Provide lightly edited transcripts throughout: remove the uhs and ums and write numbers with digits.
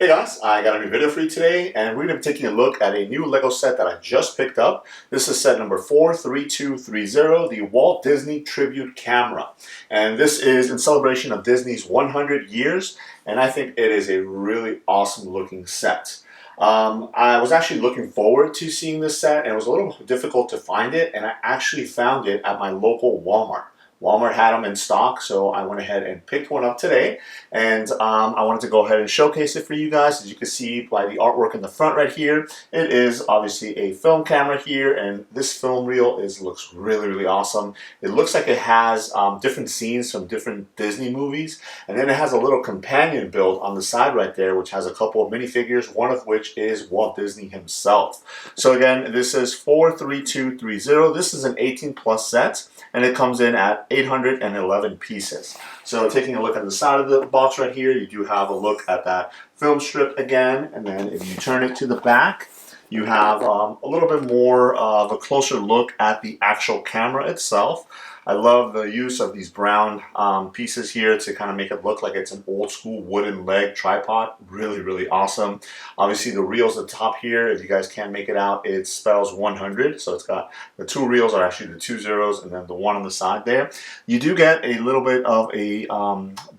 Hey guys, I got a new video for you today, and we're going to be taking a look at a new Lego set that I just picked up. This is set number 43230, the Walt Disney Tribute Camera. And this is in celebration of Disney's 100 years, and I think it is a really awesome looking set. I was actually looking forward to seeing this set, and it was a little difficult to find it, and I actually found it at my local Walmart. Walmart had them in stock, so I went ahead and picked one up today, and I wanted to go ahead and showcase it for you guys. As you can see by the artwork in the front right here, it is obviously a film camera here, and this film reel looks really awesome. It looks like it has different scenes from different Disney movies, and then it has a little companion build on the side right there, which has a couple of minifigures, one of which is Walt Disney himself. So again, this is 43230. This is an 18 plus set, and it comes in at 811 pieces. So taking a look at the side of the box right here, you do have a look at that film strip again, and then if you turn it to the back, you have a little bit more of a closer look at the actual camera itself. I love the use of these brown pieces here to kind of make it look like it's an old school wooden leg tripod. Really awesome. Obviously the reels at the top here, if you guys can't make it out, it spells 100. So it's got the two reels are actually the 2 zeros and then the 1 on the side there. You do get a little bit of a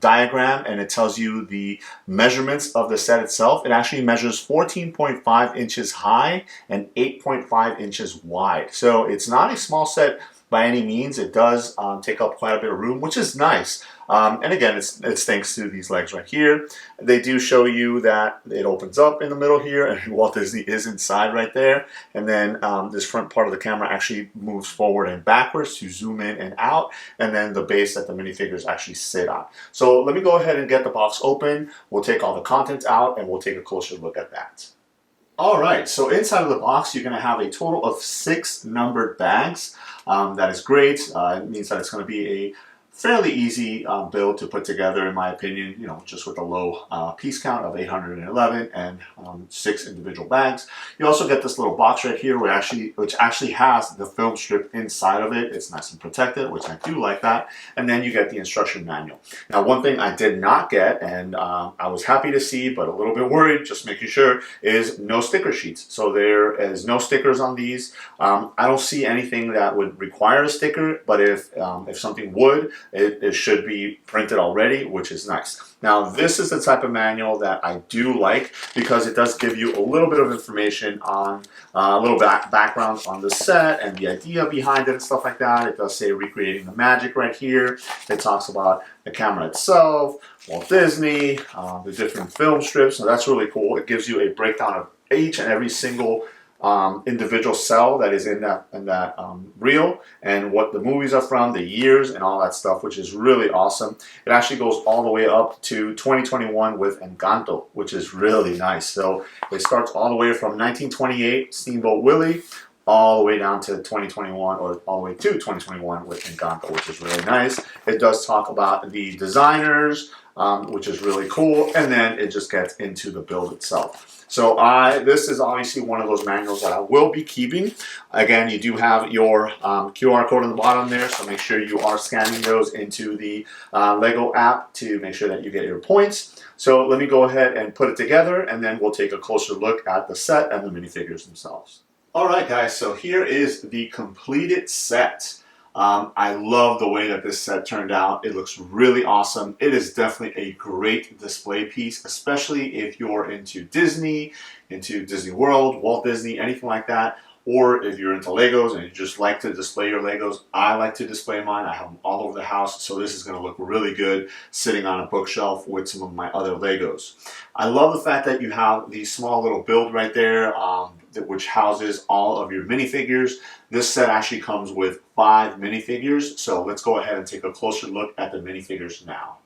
diagram, and it tells you the measurements of the set itself. It actually measures 14.5 inches high and 8.5 inches wide. So it's not a small set by any means. It does take up quite a bit of room, which is nice. And again, it's thanks to these legs right here. They do show you that it opens up in the middle here, and Walt Disney is inside right there. And then this front part of the camera actually moves forward and backwards to zoom in and out, and then the base that the minifigures actually sit on. So let me go ahead and get the box open. We'll take all the contents out, and we'll take a closer look at that. Alright, so inside of the box you're going to have a total of 6 numbered bags. That is great. It means that it's going to be a fairly easy build to put together, in my opinion, you know, just with a low piece count of 811 and 6 individual bags. You also get this little box right here which actually has the film strip inside of it. It's nice and protected, which I do like that. And then you get the instruction manual. Now, one thing I did not get, and I was happy to see, but a little bit worried, just making sure, is no sticker sheets. So there is no stickers on these. I don't see anything that would require a sticker, but if something would, it should be printed already, which is nice. Now, this is the type of manual that I do like because it does give you a little bit of information on a little background on the set and the idea behind it and stuff like that. It does say recreating the magic right here. It talks about the camera itself, Walt Disney, the different film strips. So that's really cool. It gives you a breakdown of each and every single individual cell that is in that reel, and what the movies are from, the years, and all that stuff, which is really awesome. It actually goes all the way up to 2021 with Encanto, which is really nice. So it starts all the way from 1928, Steamboat Willie, all the way down to 2021, or all the way to 2021 with Encanto, which is really nice. It does talk about the designers, which is really cool, and then it just gets into the build itself. So this is obviously one of those manuals that I will be keeping. Again, you do have your QR code on the bottom there, so make sure you are scanning those into the Lego app to make sure that you get your points. So let me go ahead and put it together, and then we'll take a closer look at the set and the minifigures themselves. Alright guys, so here is the completed set. I love the way that this set turned out. It looks really awesome. It is definitely a great display piece, especially if you're into Disney World, Walt Disney, anything like that. Or if you're into Legos and you just like to display your Legos. I like to display mine. I have them all over the house, so this is going to look really good sitting on a bookshelf with some of my other Legos. I love the fact that you have the small little build right there, which houses all of your minifigures. This set actually comes with 5 minifigures, so let's go ahead and take a closer look at the minifigures now.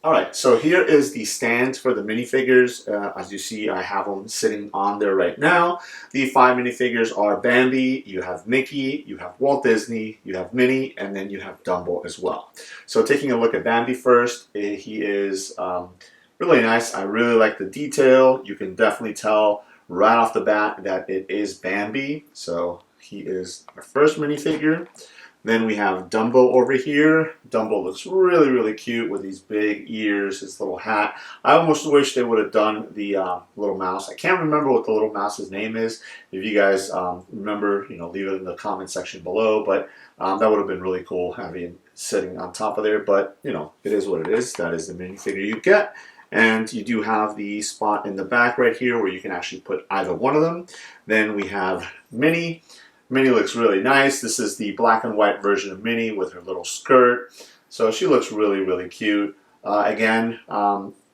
Alright, so here is the stand for the minifigures. As you see, I have them sitting on there right now. The 5 minifigures are Bambi, you have Mickey, you have Walt Disney, you have Minnie, and then you have Dumbo as well. So taking a look at Bambi first, he is really nice. I really like the detail. You can definitely tell right off the bat that it is Bambi. So he is our first minifigure. Then we have Dumbo over here. Dumbo looks really, really cute with these big ears, his little hat. I almost wish they would have done the little mouse. I can't remember what the little mouse's name is. If you guys remember, leave it in the comment section below. But that would have been really cool having it sitting on top of there. But, it is what it is. That is the minifigure you get. And you do have the spot in the back right here where you can actually put either one of them. Then we have Minnie. Minnie looks really nice. This is the black and white version of Minnie with her little skirt. So she looks really, really cute. Again,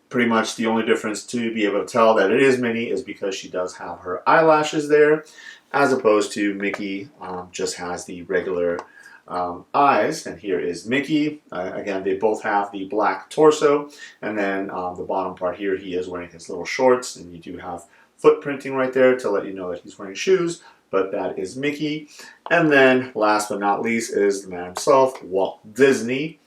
pretty much the only difference to be able to tell that it is Minnie is because she does have her eyelashes there, as opposed to Mickey just has the regular eyes. And here is Mickey. Again, they both have the black torso. And then the bottom part here, he is wearing his little shorts. And you do have footprinting right there to let you know that he's wearing shoes. But that is Mickey. And then last but not least is the man himself, Walt Disney.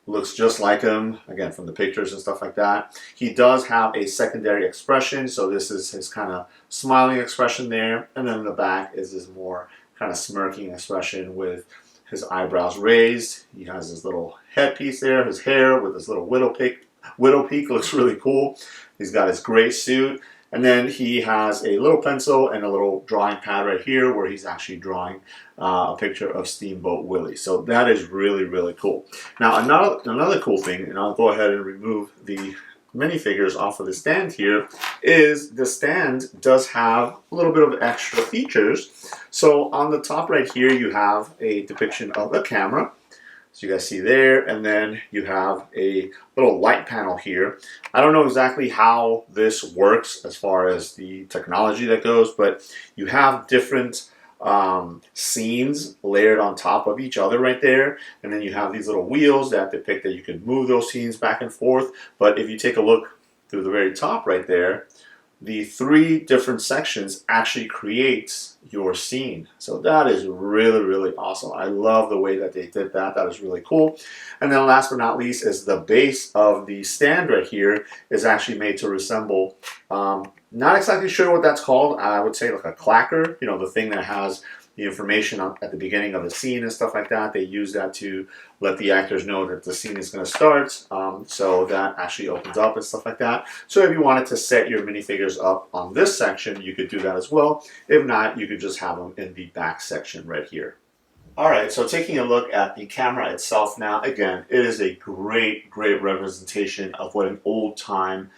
Looks just like him, again, from the pictures and stuff like that. He does have a secondary expression, so this is his kind of smiling expression there. And then in the back is his more kind of smirking expression with his eyebrows raised. He has his little headpiece there, his hair with his little widow peak looks really cool. He's got his gray suit. And then he has a little pencil and a little drawing pad right here where he's actually drawing a picture of Steamboat Willie. So that is really, really cool. Now another cool thing, and I'll go ahead and remove the minifigures off of the stand here, is the stand does have a little bit of extra features. So on the top right here you have a depiction of a camera. So you guys see there, and then you have a little light panel here. I don't know exactly how this works as far as the technology that goes, but you have different scenes layered on top of each other right there, and then you have these little wheels that depict that you can move those scenes back and forth. But if you take a look through the very top right there, the 3 different sections actually creates your scene. So that is really, really awesome. I love the way that they did that. That is really cool. And then last but not least is the base of the stand right here is actually made to resemble, not exactly sure what that's called. I would say like a clacker, the thing that has the information at the beginning of the scene and stuff like that. They use that to let the actors know that the scene is going to start. So that actually opens up and stuff like that. So if you wanted to set your minifigures up on this section, you could do that as well. If not, you could just have them in the back section right here. Alright, so taking a look at the camera itself now, again, it is a great, great representation of what an old-time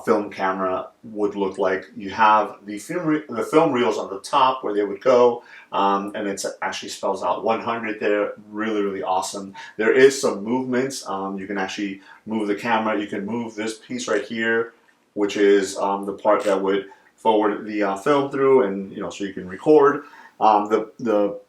film camera would look like. You have the film reels on the top where they would go, and it actually spells out 100 there. Really, really awesome. There is some movements. You can actually move the camera. You can move this piece right here, which is the part that would forward the film through, and so you can record. The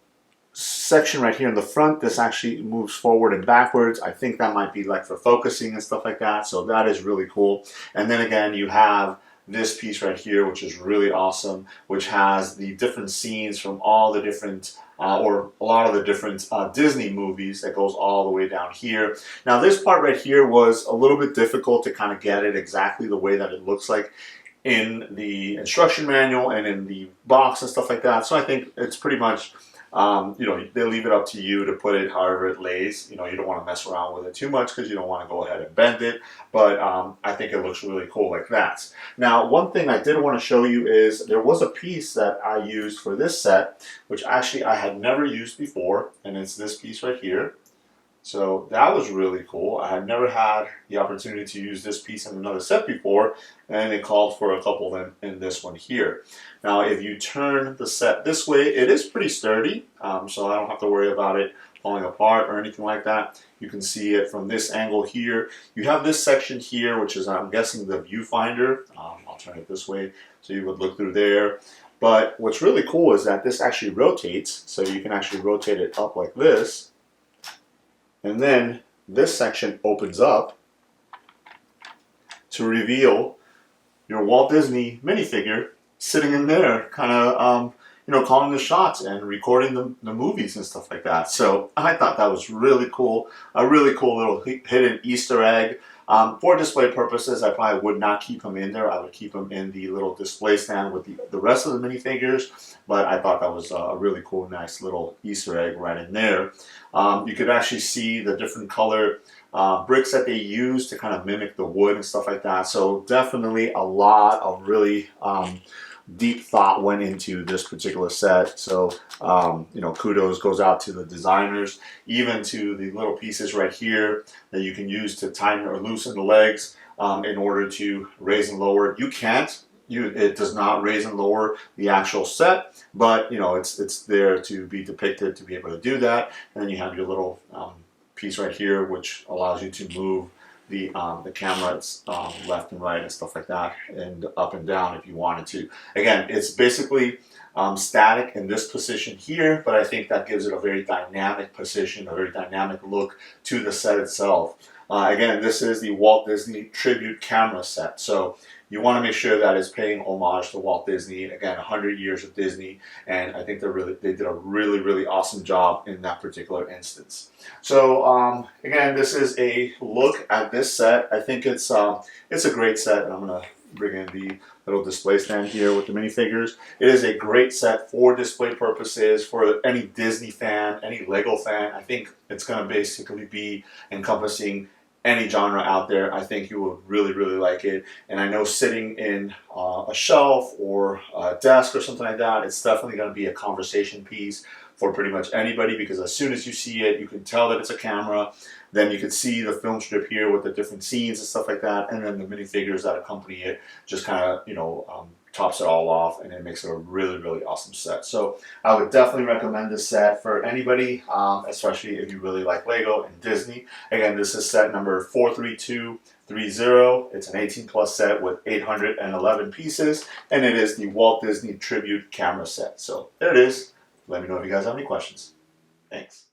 section right here in the front, this actually moves forward and backwards. I think that might be like for focusing and stuff like that. So that is really cool. And then again, you have this piece right here, which is really awesome, which has the different scenes from all the different or a lot of the different Disney movies that goes all the way down here. Now this part right here was a little bit difficult to kind of get it exactly the way that it looks like in the instruction manual and in the box and stuff like that. So I think it's pretty much they leave it up to you to put it however it lays. You don't want to mess around with it too much because you don't want to go ahead and bend it. But I think it looks really cool like that. Now, one thing I did want to show you is there was a piece that I used for this set, which actually I had never used before, and it's this piece right here. So that was really cool. I had never had the opportunity to use this piece in another set before, and it called for a couple of them in this one here. Now, if you turn the set this way, it is pretty sturdy, so I don't have to worry about it falling apart or anything like that. You can see it from this angle here. You have this section here, which is, I'm guessing, the viewfinder. I'll turn it this way, so you would look through there. But what's really cool is that this actually rotates, so you can actually rotate it up like this. And then this section opens up to reveal your Walt Disney minifigure sitting in there, kind of calling the shots and recording the movies and stuff like that. So I thought that was really cool, a really cool little hidden Easter egg. For display purposes, I probably would not keep them in there. I would keep them in the little display stand with the rest of the minifigures, but I thought that was a really cool, nice little Easter egg right in there. You could actually see the different color bricks that they use to kind of mimic the wood and stuff like that. So definitely a lot of really deep thought went into this particular set. So kudos goes out to the designers, even to the little pieces right here that you can use to tighten or loosen the legs in order to raise and lower. You can't. It does not raise and lower the actual set, but it's there to be depicted to be able to do that. And then you have your little piece right here, which allows you to move the camera left and right and stuff like that, and up and down if you wanted to. Again, it's basically static in this position here, but I think that gives it a very dynamic position, a very dynamic look to the set itself. Again, this is the Walt Disney Tribute Camera set. So you want to make sure that it's paying homage to Walt Disney. Again, 100 years of Disney, and I think they did a really, really awesome job in that particular instance. So again, this is a look at this set. I think it's a great set, and I'm gonna bring in the little display stand here with the minifigures. It is a great set for display purposes for any Disney fan, any Lego fan. I think it's gonna basically be encompassing any genre out there. I think you will really, really like it. And I know sitting in a shelf or a desk or something like that, it's definitely going to be a conversation piece for pretty much anybody, because as soon as you see it, you can tell that it's a camera. Then you can see the film strip here with the different scenes and stuff like that, and then the minifigures that accompany it just kind of, tops it all off, and it makes it a really, really awesome set. So I would definitely recommend this set for anybody, especially if you really like Lego and Disney. Again, this is set number 43230. It's an 18+ set with 811 pieces, and it is the Walt Disney Tribute Camera set. So there it is. Let me know if you guys have any questions. Thanks.